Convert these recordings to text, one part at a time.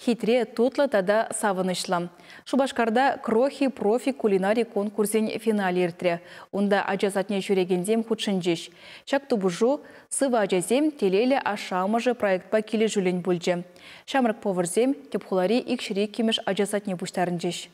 хитре тутлы тада савынышлы. Шубашкарда крохи профи кулинарий конкурсен финале иртре. Онда ажазатне жүрегендем худшынжеш. Чак тубужу сыва ажазем телеле ашамыжы проектпа келе жүлен бөлже. Шамрык поварзем тепхулари икшири кемеш ажазатне буштарынжеш.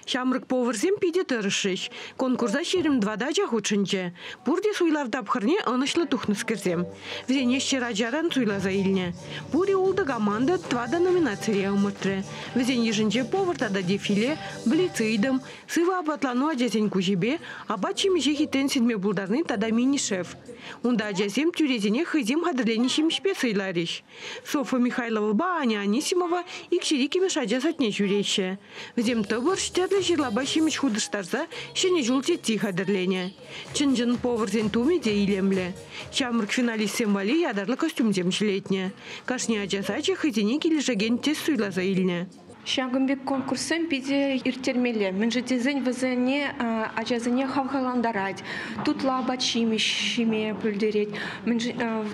Шамрык поварзем пиде тырышыш. Конкурса шерім двада жахучынче. Бурде суйлав тапхырне анышлы тухныскерзем. Взене щера жаран суйлаза илне. Буре улда команда твада номинация умыртре. Взен ежинче повар тада дефиле, блицидом, сыва абатлану ажазен кужибе, абачи меже хитен седме булдарны тада мини-шеф. Унда ажазем тюрезене хызем хадырленищем шпецейлариш. Софа Михайлова ба Аня Анисимова икширики меш ажазатне жюрейше. Взем табор штятлы жирлабащимич худыштарса, шене жулте тихо дырлене. Чынжын поварзен тумеде илемле. Шамрык финалистсем вали ядарлы костюмзем жилетне. Кашне ажасачы хызене кележаген тез суйлаза илне. Шагымбек конкурсем пиде иртермеле. Менжетезень вазене ажазене хавхаландарать. Тут лабачимищиме пульдереть.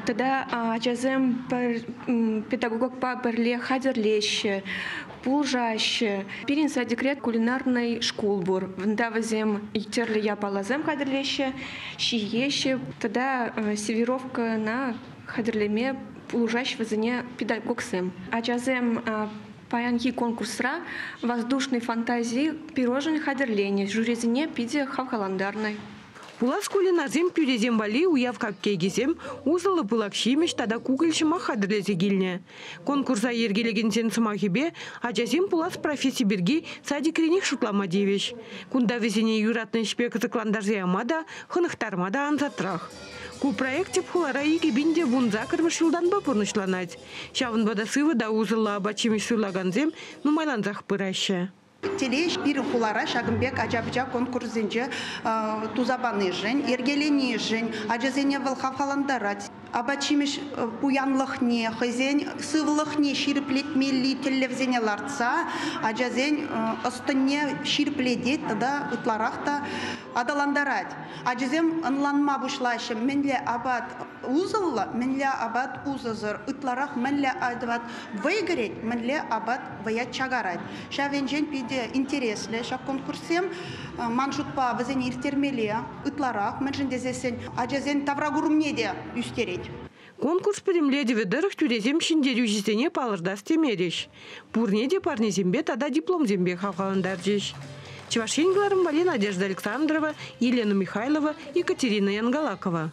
Тогда ажазем педагогок по берле хадерлеще, пулжаще. Перенса декрет кулинарной школбур. Вында вазем иртерли я палазем хадерлеще, щиеще. Тогда северовка на хадерлеме пулжаще вазене педагогсем. Ажазем паянки конкурсра воздушной фантазии пирожных хадерлений, жюрезине пиде хавхаландарной. Пулас кулинарзем пюрезем вали уяв капкегизем, узалы пылакшимеш тада кугыльшыма хадырлезе гильне. Конкурса ергелеген сен сымахибе, ажазем пулас профессии берги садикрених шутлама девеш. Кунда везене юратный шпек закландарзе амада, хынықтармада анзатрах. Ку проекте пхулара иги бинде бунза кырмыш юлдан бапурнышланать. Шавын бада сывы да узыла абачимеш суйлаганзем нумайланзах пыраща. Телеш пир хулара Шагымбек ажабжа конкурсенче тузабаны жен, ергелени жен, ажазене валхавхаландарать. Абачимеш буянлыхне, хызен сывлыхне ширплетмели телевзене ларца, ажазен остыне ширпледет, тогда ытларахта адаландарать. Ажазем анланма бушлаще, менле абат узылла, менле абат узызыр, ытларах менле адват выигреть, менле абат ваят чагарать. Шавенжен пиде интересле, шак конкурсем маншутпа вазене иртермеле, ытларах, менжен дезесен, ажазен таврагурумне де үстереть. Конкурс премледе ведерых тюрезем шиндерю жестене палырдас темереш. Пурнеде парнезембе тада дипломзембе хавхаландаржеш. Чевашенгларым Надежда Александрова, Елена Михайлова, Екатерина Янгалакова.